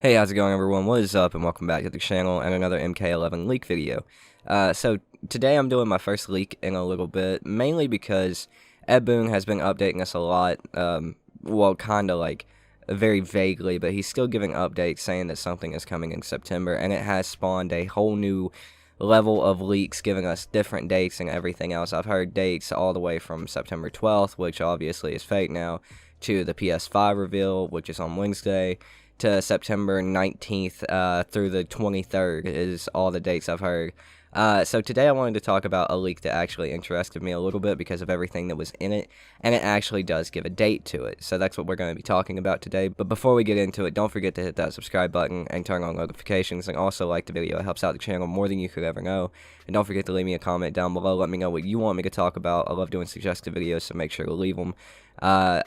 Hey, how's it going everyone? What is up and welcome back to the channel and another MK11 leak video. So today I'm doing my first leak in a little bit, mainly because Ed Boon has been updating us a lot, well kinda like very vaguely, but he's still giving updates saying that something is coming in September, and it has spawned a whole new level of leaks giving us different dates and everything else. I've heard dates all the way from September 12th, which obviously is fake now, to the PS5 reveal, which is on Wednesday, to September 19th through the 23rd is all the dates I've heard. So today I wanted to talk about a leak that actually interested me a little bit because of everything that was in it, and it actually does give a date to it. So that's what we're going to be talking about today. But before we get into it, don't forget to hit that subscribe button and turn on notifications, and also like the video. It helps out the channel more than you could ever know. And don't forget to leave me a comment down below. Let me know what you want me to talk about. I love doing suggested videos, so make sure to leave them.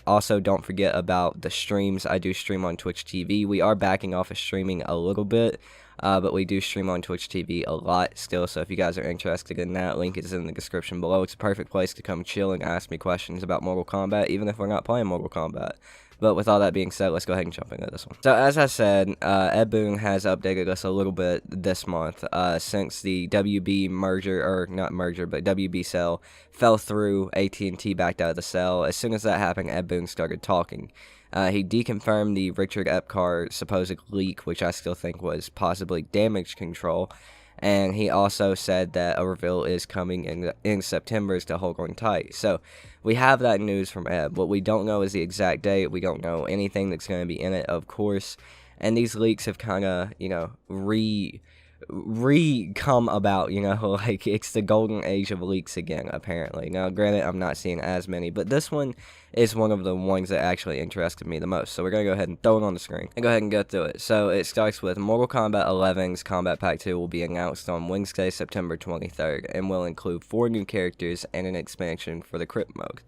Also, don't forget about the streams. I do stream on Twitch TV. We are backing off of streaming a little bit, but we do stream on Twitch TV a lot still, so if you guys are interested in that, link is in the description below. It's a perfect place to come chill and ask me questions about Mortal Kombat, even if we're not playing Mortal Kombat. But with all that being said, let's go ahead and jump into this one. So as I said, Ed Boon has updated us a little bit this month, since the WB merger, or not merger, but WB sale fell through. AT&T backed out of the sale. As soon as that happened, Ed Boon started talking. He deconfirmed the Richard Epcar supposed leak, which I still think was possibly damage control. And he also said that a reveal is coming in September, to hold on tight. So we have that news from Ed. What we don't know is the exact date. We don't know anything that's going to be in it, of course. And these leaks have kind of, come about, like it's the golden age of leaks again, apparently. Now, granted, I'm not seeing as many, but this one is one of the ones that actually interested me the most. So we're going to go ahead and throw it on the screen and go ahead and go through it. So it starts with Mortal Kombat 11's Kombat Pack 2 will be announced on Wednesday, September 23rd, and will include 4 new characters and an expansion for the Crypt mode.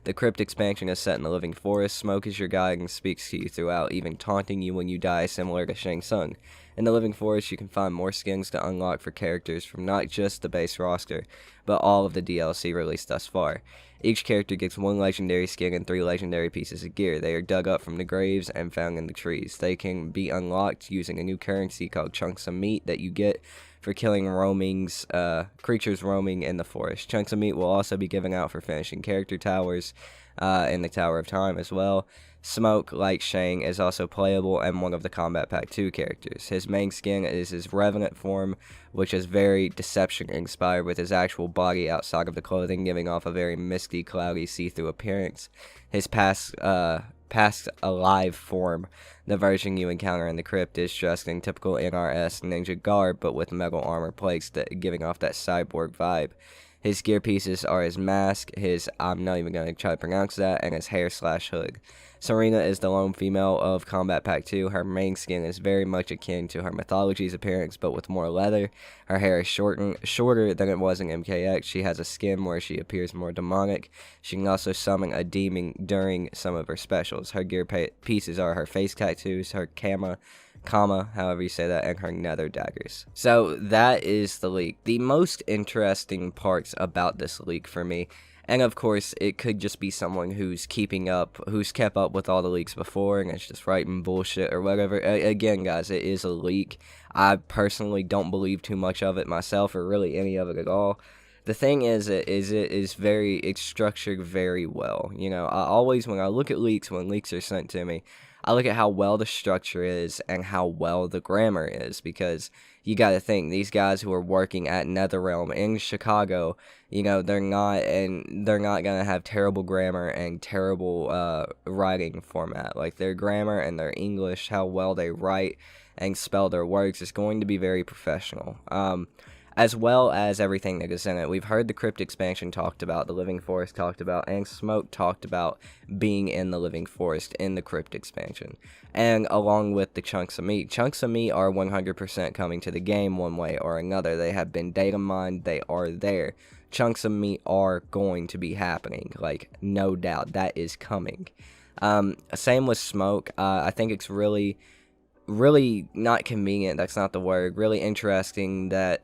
The Crypt expansion is set in the Living Forest. Smoke is your guide and speaks to you throughout, even taunting you when you die, similar to Shang Tsung. In the Living Forest, you can find more skins to unlock for characters from not just the base roster, but all of the DLC released thus far. Each character gets 1 legendary skin and 3 legendary pieces of gear. They are dug up from the graves and found in the trees. They can be unlocked using a new currency called Chunks of Meat that you get for killing creatures roaming in the forest. Chunks of Meat will also be given out for finishing character towers in the Tower of Time as well. Smoke, like Shang, is also playable and one of the Kombat Pack 2 characters. His main skin is his Revenant form, which is very Deception inspired, with his actual body outside of the clothing giving off a very misty, cloudy, see-through appearance. His past alive form, the version you encounter in the Crypt, is dressed in typical NRS ninja garb, but with metal armor plates giving off that cyborg vibe. His gear pieces are his mask, I'm not even going to try to pronounce that, and his hair/hood. Serena is the lone female of Kombat Pack 2. Her main skin is very much akin to her Mythology's appearance, but with more leather. Her hair is shorter than it was in MKX. She has a skin where she appears more demonic. She can also summon a demon during some of her specials. Her gear pieces are her face tattoos, her kama, however you say that, and her nether daggers. So that is the leak. The most interesting parts about this leak for me, and of course it could just be someone who's kept up with all the leaks before and it's just writing bullshit or whatever. Again guys, it is a leak. I personally don't believe too much of it myself, or really any of it at all. The thing is it's structured very well. I always, when I look at leaks, when leaks are sent to me, I look at how well the structure is and how well the grammar is, because you gotta think, these guys who are working at NetherRealm in Chicago, they're not gonna have terrible grammar and terrible writing format. Like, their grammar and their English, how well they write and spell their words, is going to be very professional. As well as everything that is in it. We've heard the Crypt expansion talked about, the Living Forest talked about, and Smoke talked about being in the Living Forest in the Crypt expansion. And along with the Chunks of Meat. Chunks of Meat are 100% coming to the game one way or another. They have been data mined, they are there. Chunks of Meat are going to be happening, like, no doubt, that is coming. Same with Smoke. I think it's really not convenient, that's not the word, really interesting that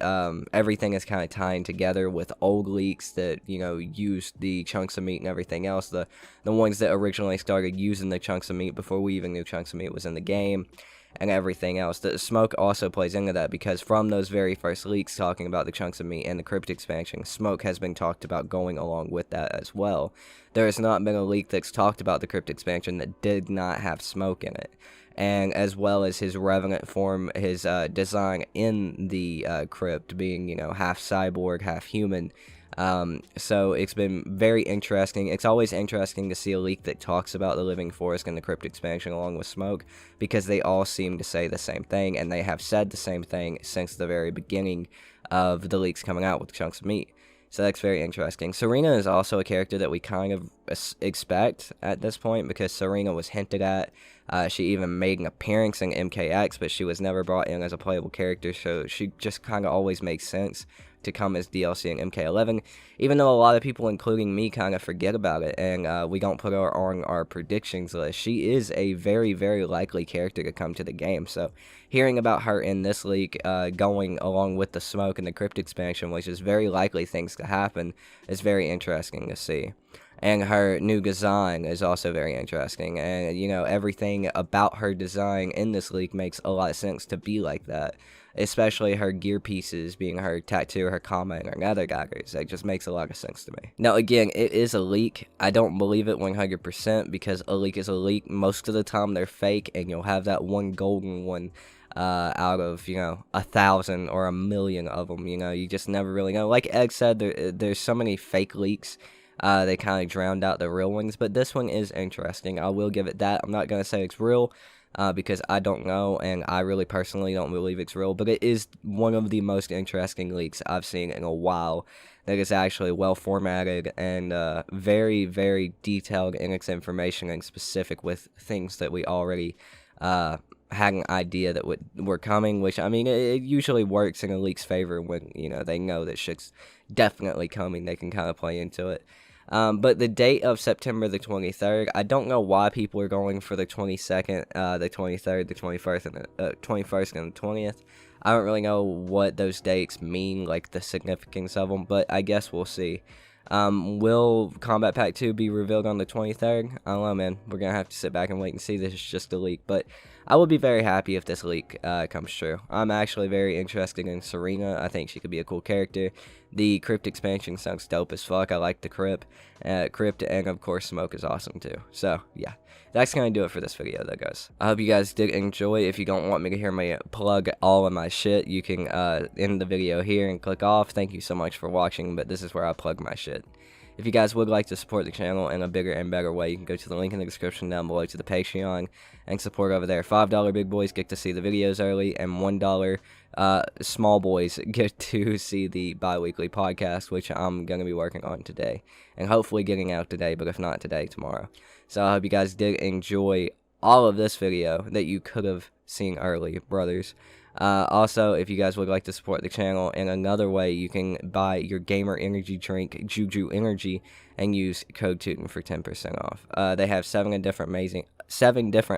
everything is kind of tying together with old leaks that, used the Chunks of Meat and everything else, the ones that originally started using the Chunks of Meat before we even knew Chunks of Meat was in the game. and everything else. The smoke also plays into that, because from those very first leaks talking about the chunks of meat and the crypt expansion, smoke has been talked about going along with that as well. There has not been a leak that's talked about the crypt expansion that did not have smoke in it. And as well as his revenant form, his design in the crypt being, half cyborg, half human. So it's been very interesting. It's always interesting to see a leak that talks about the living forest and the crypt expansion along with smoke, because they all seem to say the same thing, and they have said the same thing since the very beginning of the leaks coming out with chunks of meat. So that's very interesting. Serena is also a character that we kind of expect at this point, because Serena was hinted at. She even made an appearance in MKX, but she was never brought in as a playable character, so she just kind of always makes sense to come as DLC in MK11, even though a lot of people, including me, kind of forget about it, and we don't put her on our predictions list. She is a very, very likely character to come to the game, so hearing about her in this leak, going along with the smoke and the crypt expansion, which is very likely things to happen, is very interesting to see. And her new design is also very interesting, and everything about her design in this leak makes a lot of sense to be like that, especially her gear pieces being her tattoo, her Kombat, and her nether daggers. It just makes a lot of sense to me. Now again, it is a leak. I don't believe it 100%, because a leak is a leak. Most of the time they're fake, and you'll have that one golden one out of 1,000 or 1,000,000 of them. You just never really know. Like Egg said, there's so many fake leaks. They kind of drowned out the real ones, but this one is interesting. I will give it that. I'm not going to say it's real, because I don't know, and I really personally don't believe it's real, but it is one of the most interesting leaks I've seen in a while that is actually well formatted and very, very detailed in its information and specific with things that we already had an idea that were coming, which, I mean, it usually works in a leak's favor when, they know that shit's definitely coming. They can kind of play into it. But the date of September the 23rd, I don't know why people are going for the 22nd, the 23rd, the 21st, and the 21st and the 20th. I don't really know what those dates mean, like the significance of them, but I guess we'll see. Will Kombat Pack 2 be revealed on the 23rd? I don't know, man. We're going to have to sit back and wait and see. This is just a leak, but I would be very happy if this leak comes true. I'm actually very interested in Serena. I think she could be a cool character. The Crypt expansion sounds dope as fuck. I like the Crypt, and of course Smoke is awesome too. So, yeah. That's going to do it for this video, though, guys. I hope you guys did enjoy. If you don't want me to hear me plug all of my shit, you can end the video here and click off. Thank you so much for watching, but this is where I plug my shit. If you guys would like to support the channel in a bigger and better way, you can go to the link in the description down below to the Patreon and support over there. $5 big boys get to see the videos early, and $1 small boys get to see the bi-weekly podcast, which I'm going to be working on today, and hopefully getting out today, but if not today, tomorrow. So I hope you guys did enjoy all of this video that you could have seen early, brothers. Also, if you guys would like to support the channel in another way, you can buy your gamer energy drink, Juju Energy, and use code Tooten for 10% off. They have seven different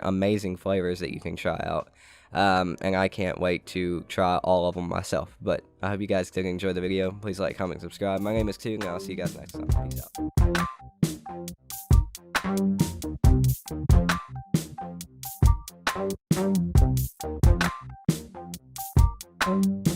amazing flavors that you can try out. And I can't wait to try all of them myself. But I hope you guys did enjoy the video. Please like, comment, subscribe. My name is Tooten, and I'll see you guys next time. Peace out.